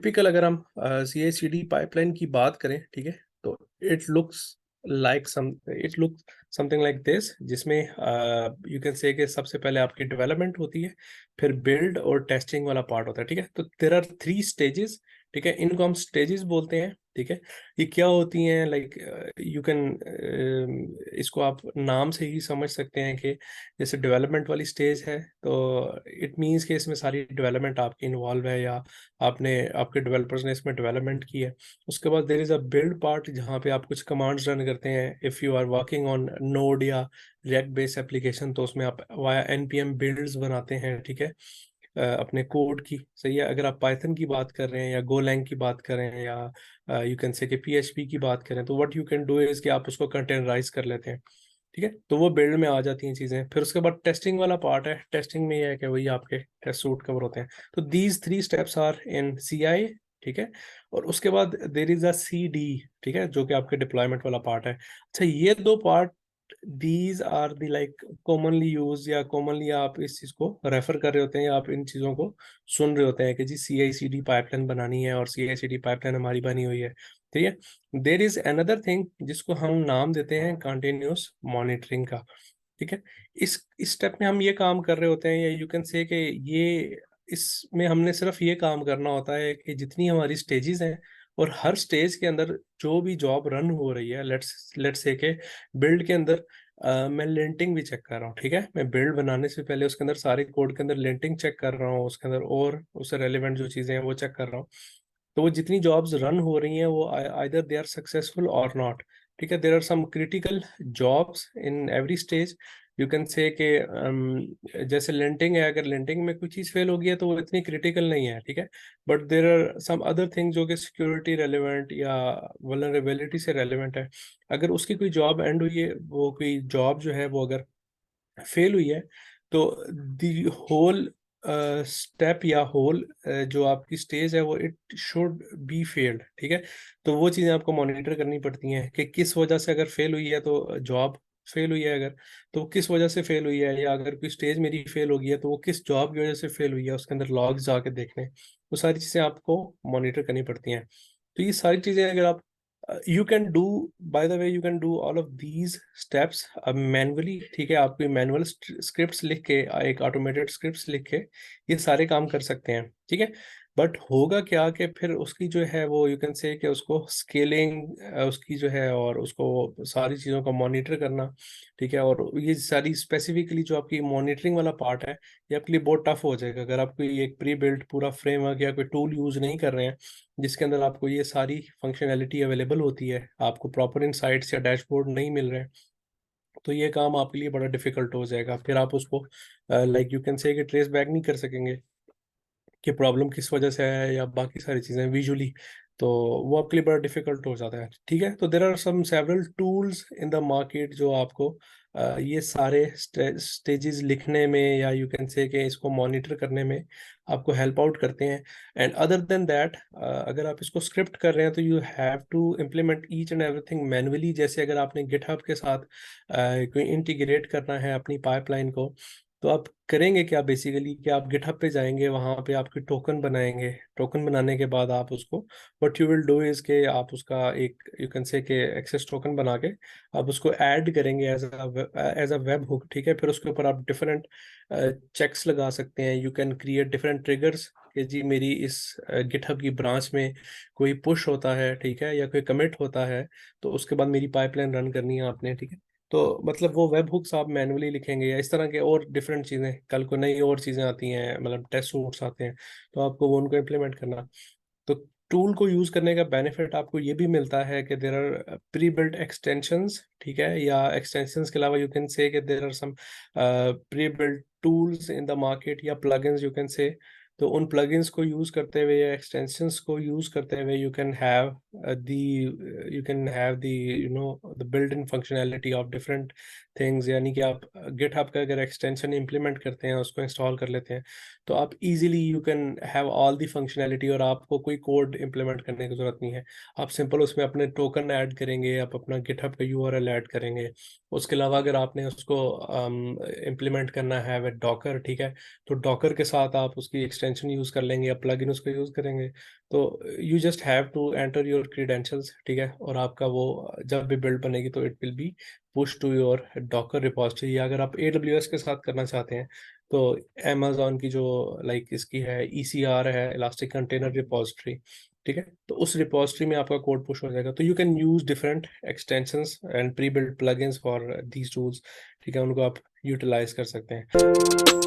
Typical अगर हम CI/CD pipeline की बात करें, ठीक है, तो it looks like something like this, जिसमें यू कैन से कि सबसे पहले आपकी डेवलपमेंट होती है, फिर बिल्ड और टेस्टिंग वाला पार्ट होता है। ठीक है, तो देयर आर 3 स्टेजेस। ठीक है, इनको हम स्टेजेस बोलते हैं। ठीक है, ये क्या होती हैं, लाइक यू कैन इसको आप नाम से ही समझ सकते हैं कि जैसे डेवलपमेंट वाली स्टेज है, तो इट मीन्स कि इसमें सारी डेवलपमेंट आपकी इन्वॉल्व है, या आपके डेवलपर्स ने इसमें डेवलपमेंट की है। उसके बाद there is a build part, जहाँ पे आप कुछ कमांड्स रन करते हैं। If you are working on node या रिएक्ट बेस्ड एप्लीकेशन, तो उसमें आप वाया npm बिल्ड्स बनाते हैं। ठीक है, अपने कोड की, सही है। अगर आप पाइथन की बात कर रहे हैं या गोलैंग की बात कर रहे हैं या यू कैन से कि PHP की बात करें, तो what you can do is कि आप उसको कंटेनराइज कर लेते हैं। ठीक है, तो वो बिल्ड में आ जाती हैं चीज़ें। फिर उसके बाद टेस्टिंग वाला पार्ट है। टेस्टिंग में ये है कि वही आपके टेस्ट सूट कवर होते हैं। तो these 3 steps are in CI। ठीक है, और उसके बाद देर इज अ CD। ठीक है, जो कि आपके डिप्लॉयमेंट वाला पार्ट है। अच्छा, ये 2 part, these are the like commonly use, या कॉमनली आप इस चीज़ को रेफर कर रहे होते हैं, या आप इन चीज़ों को सुन रहे होते हैं कि जी CI/CD पाइपलाइन बनानी है और CI/CD पाइपलाइन हमारी बनी हुई है। ठीक है, देर इज अनदर थिंग जिसको हम नाम देते हैं कंटिन्यूस मॉनिटरिंग का। ठीक है, इस स्टेप में हम ये काम कर रहे होते हैं, या यू कैन से कि ये इसमें हमने सिर्फ ये काम करना होता है कि जितनी हमारी स्टेजेस हैं, और हर स्टेज के अंदर जो भी जॉब रन हो रही है, लेट्स से के बिल्ड के अंदर मैं लिंटिंग भी चेक कर रहा हूँ। ठीक है, मैं बिल्ड बनाने से पहले उसके अंदर सारे कोड के अंदर लिंटिंग चेक कर रहा हूँ, उसके अंदर और उससे रेलिवेंट जो चीज़ें हैं वो चेक कर रहा हूँ। तो वो जितनी जॉब्स रन हो रही हैं, वो आइदर दे आर सक्सेसफुल और नॉट। ठीक है, there are some critical jobs in every stage. You can say कि जैसे लिंटिंग है, अगर लिंटिंग में कोई चीज़ फेल हो गई है तो वो इतनी क्रिटिकल नहीं है। ठीक है, but there are some other thing जो कि सिक्योरिटी रेलिवेंट या वल्नरेबिलिटी से रेलिवेंट है। अगर उसकी कोई जॉब एंड हुई है, वो कोई जॉब जो है वो अगर फेल हुई है, तो दी होल स्टेप या होल जो आपकी स्टेज है वो इट शुड बी फेल्ड। ठीक है, तो वो चीज़ें आपको मॉनिटर करनी पड़ती हैं कि किस वजह से अगर फेल हुई है, तो जॉब फेल हुई है अगर, तो किस वजह से फेल हुई है, या अगर कोई स्टेज मेरी फेल हो गई है तो वो किस जॉब की वजह से फेल हुई है, उसके अंदर लॉग्स जाके देखने, वो सारी चीज़ें आपको मॉनिटर करनी पड़ती हैं। तो ये सारी चीज़ें अगर आप you can do, by the way you can do all of these steps अब मैनुअली। ठीक है, आप कोई मैनुअल स्क्रिप्ट्स लिख के, एक ऑटोमेटेड स्क्रिप्ट्स लिख के ये सारे काम कर सकते हैं। ठीक है, बट होगा क्या कि फिर उसकी जो है वो यू कैन से कि उसको स्केलिंग उसकी जो है, और उसको सारी चीज़ों का मॉनिटर करना। ठीक है, और ये सारी स्पेसिफिकली जो आपकी मॉनिटरिंग वाला पार्ट है, ये आपके लिए बहुत टफ हो जाएगा अगर आप कोई एक प्री बिल्ट पूरा फ्रेमवर्क या कोई टूल यूज नहीं कर रहे हैं, जिसके अंदर आपको ये सारी फंक्शनैलिटी अवेलेबल होती है, आपको प्रॉपर इनसाइट्स या डैशबोर्ड नहीं मिल रहे हैं। तो ये काम आपके लिए बड़ा डिफिकल्ट हो जाएगा। फिर आप उसको लाइक यू कैन से कि ट्रेस बैक नहीं कर सकेंगे कि प्रॉब्लम किस वजह से है, या बाकी सारी चीज़ें विजुअली, तो वो आपके लिए बड़ा डिफिकल्ट हो जाता है। ठीक है, तो there are some several tools in the market जो आपको ये सारे स्टेजेस लिखने में, या यू कैन से कि इसको मॉनिटर करने में आपको हेल्प आउट करते हैं। एंड अदर देन दैट, अगर आप इसको स्क्रिप्ट कर रहे हैं, तो you have to implement each and everything manually. जैसे अगर आपने गिटहब के साथ कोई इंटीग्रेट करना है अपनी पाइपलाइन को, तो आप करेंगे क्या बेसिकली कि आप गिटहब पे जाएंगे, वहां पे आपके टोकन बनाएंगे। टोकन बनाने के बाद आप उसको, what you will do is के आप उसका एक यू कैन से कि एक्सेस टोकन बना के आप उसको ऐड करेंगे एज अ वेब हुक। ठीक है, फिर उसके ऊपर आप डिफरेंट चेक्स लगा सकते हैं। You can create different triggers कि जी मेरी इस गिटहब की ब्रांच में कोई पुश होता है, ठीक है, या कोई कमिट होता है, तो उसके बाद मेरी पाइपलाइन रन करनी है आपने। ठीक है, तो मतलब वो वेब हुक्स आप मैनुअली लिखेंगे, या इस तरह के और डिफरेंट चीज़ें, कल को नई और चीज़ें आती हैं, मतलब टेस्ट सूट्स आते हैं, तो आपको वो उनको इम्प्लीमेंट करना। तो टूल को यूज़ करने का बेनिफिट आपको ये भी मिलता है कि there are pre built extensions. ठीक है, या एक्सटेंशंस के अलावा यू कैन से कि there are some pre built tools in the market, या प्लगइन्स यू कैन से। तो उन प्लगइन्स को यूज़ करते हुए या एक्सटेंशंस को यूज़ करते हुए you can have the the built in functionality of different things, यानी कि आप गिटहब का अगर एक्सटेंशन इंप्लीमेंट करते हैं, उसको इंस्टॉल कर लेते हैं, तो आप easily you can have all the functionality, और आपको कोई कोड इंप्लीमेंट करने की जरूरत नहीं है। आप सिंपल उसमें अपने टोकन ऐड करेंगे, आप अपना गिटहब का यूआरएल ऐड करेंगे। उसके अलावा अगर आपने उसको इम्प्लीमेंट करना है विद डॉकर, ठीक है, तो डॉकर के साथ आप उसकी एक्सटेंशन यूज कर लेंगे या प्लगइन उसको यूज करेंगे। तो you just have to enter your credentials, ठीक है, और आपका वो जब भी बिल्ड बनेगी तो it will be push to your docker repository. या अगर आप AWS के साथ करना चाहते हैं तो Amazon की जो लाइक इसकी है ECR है, इलास्टिक कंटेनर रिपोजिटरी, ठीक है, तो उस रिपोजिटरी में आपका कोड पुश हो जाएगा। तो you can use different extensions and pre built plugins for these tools, ठीक है, उनको आप यूटिलाइज कर सकते हैं।